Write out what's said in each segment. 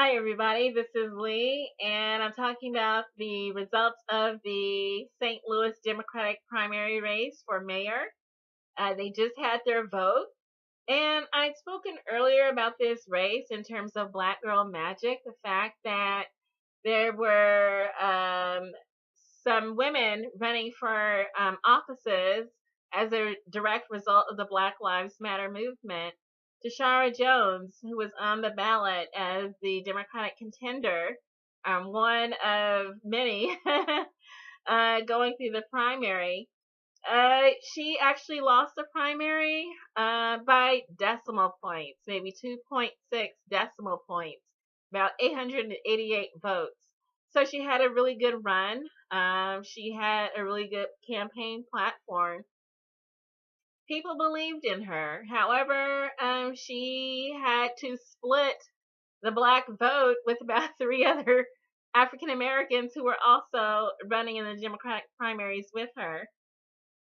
Hi, everybody. This is Lee, and I'm talking about the results of the St. Louis Democratic primary race for mayor. They just had their vote, and I'd spoken earlier about this race in terms of Black Girl Magic, the fact that there were some women running for offices as a direct result of the Black Lives Matter movement. Tashara Jones, who was on the ballot as the Democratic contender, one of many going through the primary. She actually lost the primary by decimal points, maybe 2.6 decimal points, about 888 votes. So she had a really good run. She had a really good campaign platform. People believed in her. However, she had to split the black vote with about three other African Americans who were also running in the Democratic primaries with her.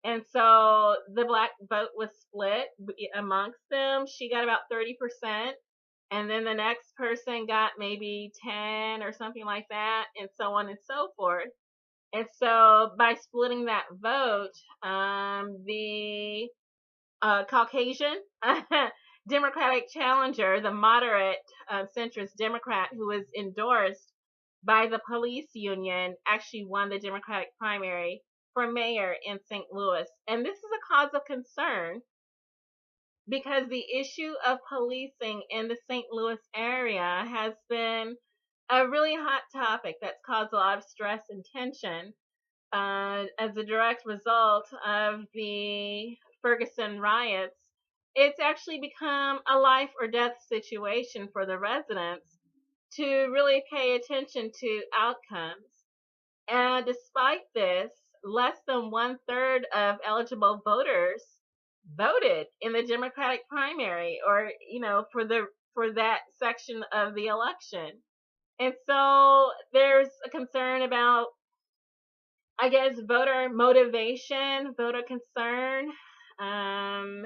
And so the black vote was split amongst them. She got about 30%, and then the next person got maybe 10 or something like that, and so on and so forth. And so by splitting that vote, the Caucasian Democratic challenger, the moderate centrist Democrat who was endorsed by the police union, actually won the Democratic primary for mayor in St. Louis. And this is a cause of concern because the issue of policing in the St. Louis area has been a really hot topic that's caused a lot of stress and tension as a direct result of the Ferguson riots. It's actually become a life or death situation for the residents to really pay attention to outcomes. And despite this, less than one third of eligible voters voted in the Democratic primary, or for that section of the election. And so there's a concern about, I guess, voter motivation, voter concern, um,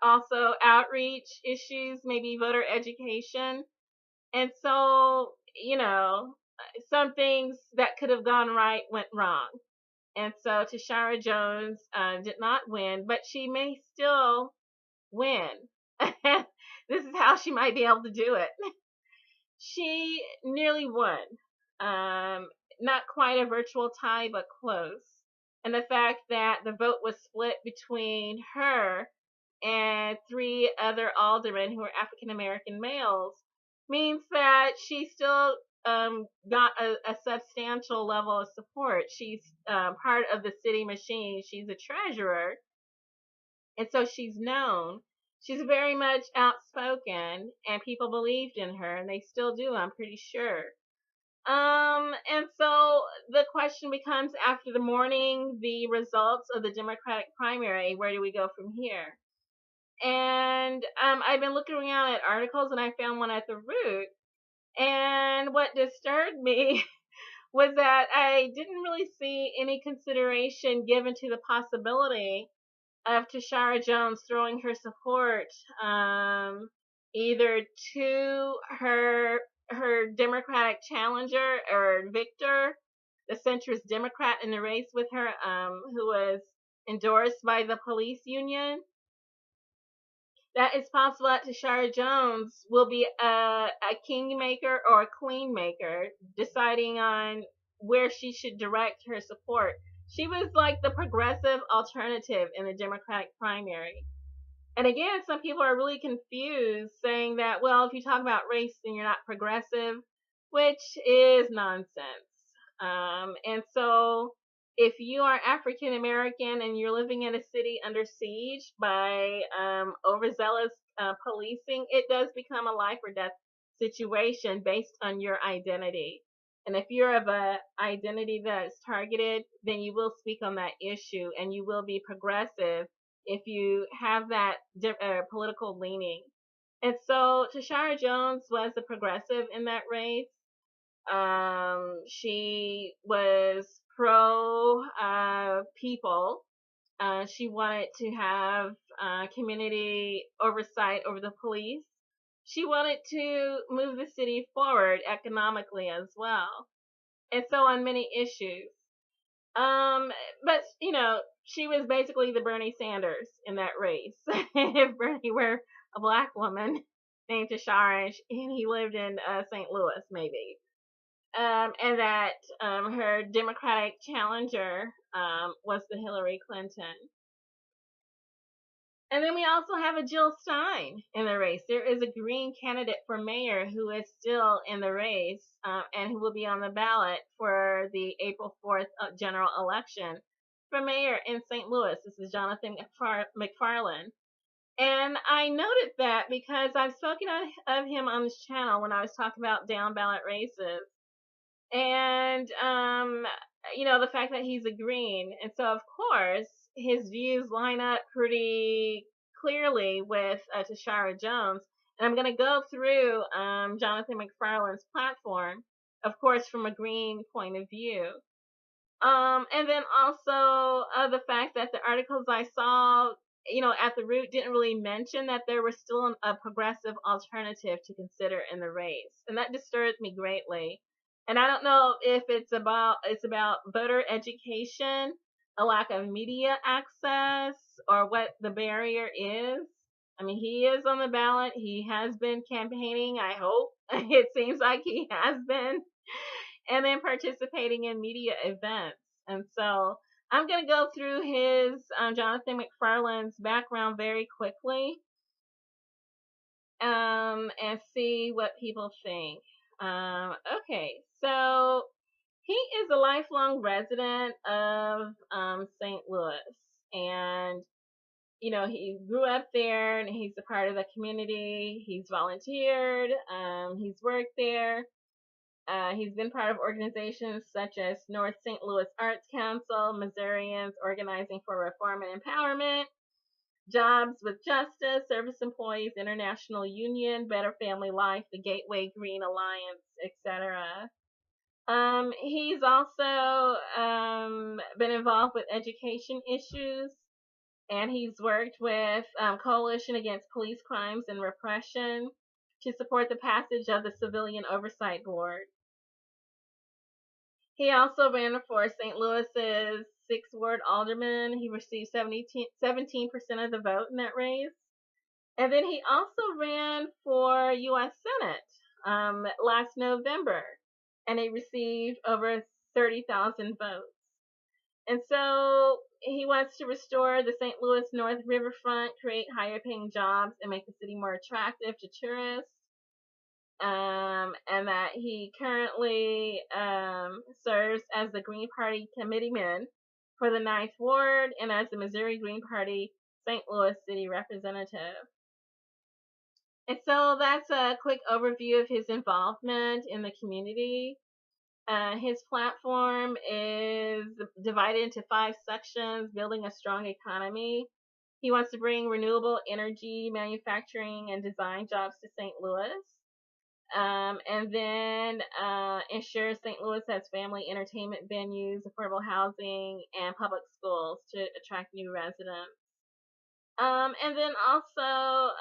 also outreach issues, maybe voter education. And so, some things that could have gone right went wrong. And so Tashara Jones did not win, but she may still win. This is how she might be able to do it. She nearly won. Not quite a virtual tie, but close. And the fact that the vote was split between her and three other aldermen who are African American males means that she still got a substantial level of support. She's part of the city machine. She's a treasurer, and so she's known. She's very much outspoken, and people believed in her, and they still do, I'm pretty sure. And so the question becomes, after the morning, the results of the Democratic primary, where do we go from here? And I've been looking around at articles, and I found one at the Root. And what disturbed me was that I didn't really see any consideration given to the possibility of Tashara Jones throwing her support either to her Democratic challenger or victor, the centrist Democrat in the race with her, who was endorsed by the police union. That it's possible that Tashara Jones will be a kingmaker or a queenmaker, deciding on where she should direct her support. She was like the progressive alternative in the Democratic primary. And again, some people are really confused, saying that, well, if you talk about race, then you're not progressive, which is nonsense. And so if you are African American and you're living in a city under siege by overzealous policing, it does become a life or death situation based on your identity. And if you're of a identity that is targeted, then you will speak on that issue and you will be progressive if you have that political leaning. And so Tashara Jones was a progressive in that race. She was pro people. She wanted to have community oversight over the police. she wanted to move the city forward economically as well, and so on many issues. Um, but she was basically the Bernie Sanders in that race. If Bernie were a black woman named Tashara, and he lived in St. Louis, maybe, and that her Democratic challenger was the Hillary Clinton. And then we also have a Jill Stein in the race. There is a Green candidate for mayor who is still in the race and who will be on the ballot for the April 4th general election for mayor in St. Louis. This is Jonathan McFarland. And I noted that because I've spoken of him on this channel when I was talking about down ballot races. And, the fact that he's a Green. And so, of course, his views line up pretty clearly with Tashara Jones. And I'm going to go through Jonathan McFarland's platform, of course, from a Green point of view. And then also the fact that the articles I saw, at the root didn't really mention that there was still a progressive alternative to consider in the race. And that disturbed me greatly. And I don't know if it's about voter education, a lack of media access, or what the barrier is. I mean, he is on the ballot. He has been campaigning, I hope. It seems like he has been. And then participating in media events. And so I'm going to go through his Jonathan McFarland's background very quickly and see what people think. Okay, so he is a lifelong resident of St. Louis, and he grew up there, and he's a part of the community. He's volunteered. He's worked there. He's been part of organizations such as North St. Louis Arts Council, Missourians Organizing for Reform and Empowerment, Jobs with Justice, Service Employees International Union, Better Family Life, the Gateway Green Alliance, etc. He's also been involved with education issues, and he's worked with Coalition Against Police Crimes and Repression to support the passage of the Civilian Oversight Board. He also ran for St. Louis's 6th Ward Alderman. He received 17% of the vote in that race. And then he also ran for U.S. Senate last November, and he received over 30,000 votes. And so he wants to restore the St. Louis North Riverfront, create higher paying jobs, and make the city more attractive to tourists. And that he currently serves as the Green Party committeeman for the 9th Ward and as the Missouri Green Party St. Louis City Representative. And so that's a quick overview of his involvement in the community. His platform is divided into 5 sections: building a strong economy. He wants to bring renewable energy, manufacturing, and design jobs to St. Louis. And then ensure St. Louis has family entertainment venues, affordable housing, and public schools to attract new residents. And then also,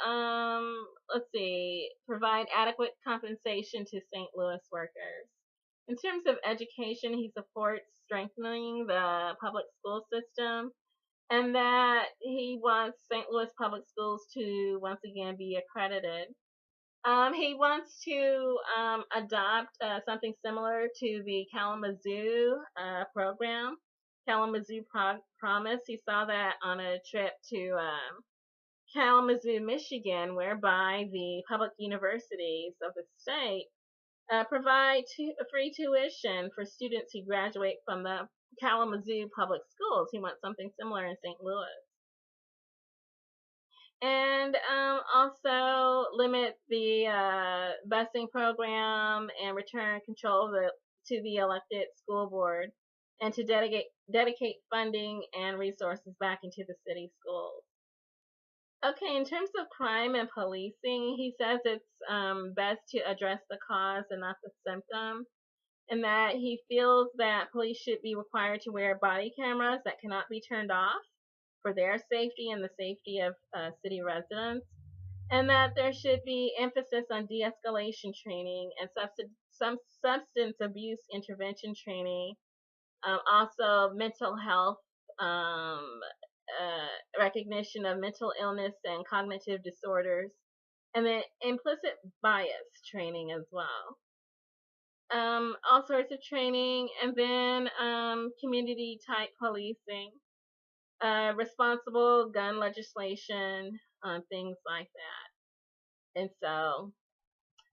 provide adequate compensation to St. Louis workers. In terms of education, he supports strengthening the public school system, and that he wants St. Louis public schools to once again be accredited. He wants to adopt something similar to the Kalamazoo program, Kalamazoo Promise. He saw that on a trip to Kalamazoo, Michigan, whereby the public universities of the state provide free tuition for students who graduate from the Kalamazoo public schools. He wants something similar in St. Louis. And also limit the busing program and return control to the elected school board, and to dedicate funding and resources back into the city schools. Okay, in terms of crime and policing, he says it's best to address the cause and not the symptom, and that he feels that police should be required to wear body cameras that cannot be turned off for their safety and the safety of city residents, and that there should be emphasis on de-escalation training and some substance abuse intervention training, also mental health, um, recognition of mental illness and cognitive disorders, and then implicit bias training as well. All sorts of training, and then community type policing, responsible gun legislation, things like that. And so,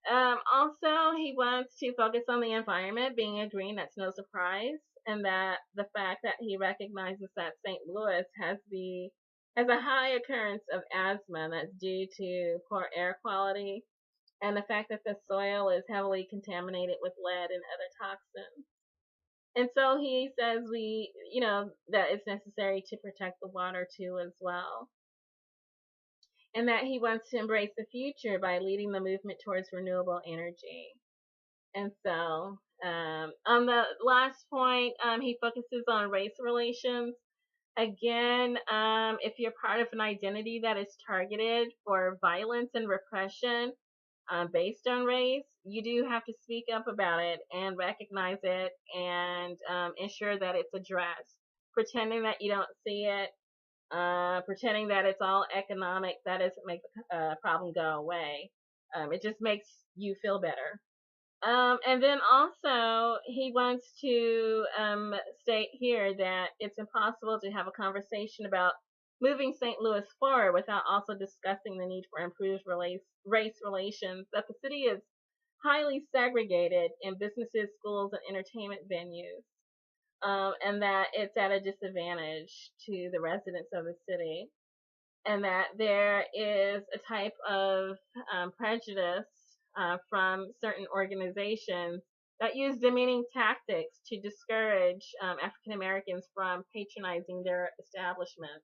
also, he wants to focus on the environment. Being a green, that's no surprise, and that the fact that he recognizes that St. Louis has a high occurrence of asthma that's due to poor air quality, and the fact that the soil is heavily contaminated with lead and other toxins. And so he says that it's necessary to protect the water too as well, and that he wants to embrace the future by leading the movement towards renewable energy. And so, on the last point, he focuses on race relations. Again, if you're part of an identity that is targeted for violence and repression based on race, you do have to speak up about it and recognize it and ensure that it's addressed. Pretending that you don't see it, pretending that it's all economic, that doesn't make the problem go away. It just makes you feel better. And then also, he wants to state here that it's impossible to have a conversation about moving St. Louis forward without also discussing the need for improved race relations, that the city is highly segregated in businesses, schools, and entertainment venues, and that it's at a disadvantage to the residents of the city, and that there is a type of prejudice from certain organizations that use demeaning tactics to discourage African Americans from patronizing their establishments.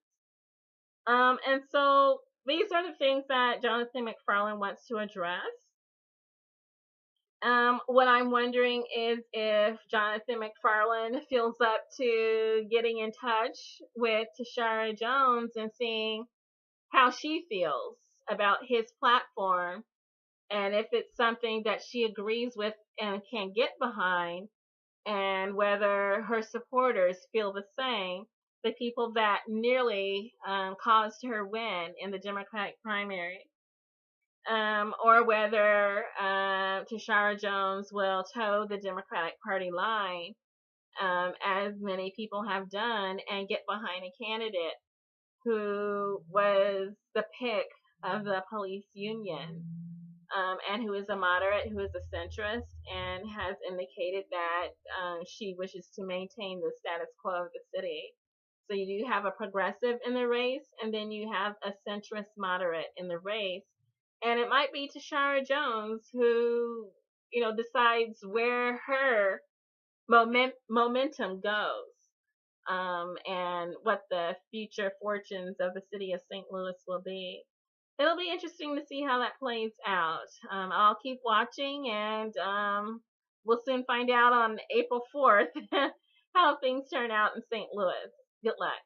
And so these are the things that Jonathan McFarland wants to address. What I'm wondering is if Jonathan McFarland feels up to getting in touch with Tashara Jones and seeing how she feels about his platform, and if it's something that she agrees with and can get behind, and whether her supporters feel the same, the people that nearly caused her win in the Democratic primary, or whether Tashara Jones will toe the Democratic Party line, as many people have done, and get behind a candidate who was the pick of the police union, and who is a moderate, who is a centrist, and has indicated that she wishes to maintain the status quo of the city. So you do have a progressive in the race, and then you have a centrist moderate in the race. And it might be Tashara Jones who, decides where her momentum goes, and what the future fortunes of the city of St. Louis will be. It'll be interesting to see how that plays out. I'll keep watching, and we'll soon find out on April 4th how things turn out in St. Louis. Good luck.